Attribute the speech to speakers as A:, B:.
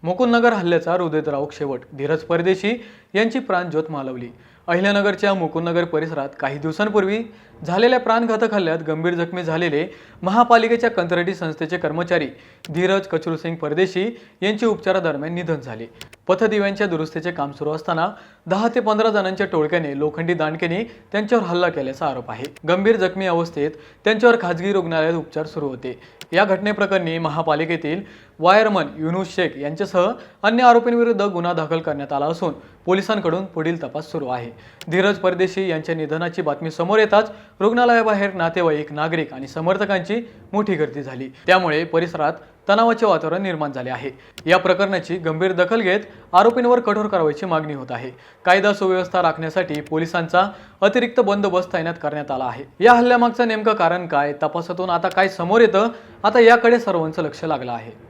A: मुकुंदनगर हल्ल्याचा हृदयद्रावक शेवट. धीरज परदेशी यांची प्राणज्योत मालवली. अहिल्यानगरच्या मुकुंदनगर परिसरात काही दिवसांपूर्वी झालेल्या प्राणघातक हल्ल्यात गंभीर जखमी झालेले महापालिकेच्या कंत्राटी संस्थेचे कर्मचारी धीरज कचरूसिंग परदेशी यांचे उपचारादरम्यान निधन झाले. पथदिव्यांच्या दुरुस्तीचे काम सुरू असताना 10 ते 15 जणांच्या टोळक्याने लोखंडी दांडकेने त्यांच्यावर हल्ला केल्याचा आरोप आहे. गंभीर जखमी अवस्थेत त्यांच्यावर खाजगी रुग्णालयात उपचार सुरू होते. या घटनेप्रकरणी महापालिकेतील वायरमन युनुस शेख यांच्यासह अन्य आरोपींविरुद्ध गुन्हा दाखल करण्यात आला असून पोलिसांकडून पुढील तपास सुरू आहे. धीरज परदेशी यांच्या निधनाची बातमी समोर येताच रुग्णालयाबाहेर नातेवाईक, नागरिक आणि समर्थकांची मोठी गर्दी झाली. त्यामुळे परिसरात तणावाचे वातावरण निर्माण झाले आहे. या प्रकरणाची गंभीर दखल घेत आरोपींवर कठोर कारवाईची मागणी होत आहे. कायदा सुव्यवस्था राखण्यासाठी पोलिसांचा अतिरिक्त बंदोबस्त तैनात करण्यात आला आहे. या हल्ल्यामागचं नेमकं कारण काय, तपासातून आता काय समोर येतं, आता याकडे सर्वांचं लक्ष लागलं आहे.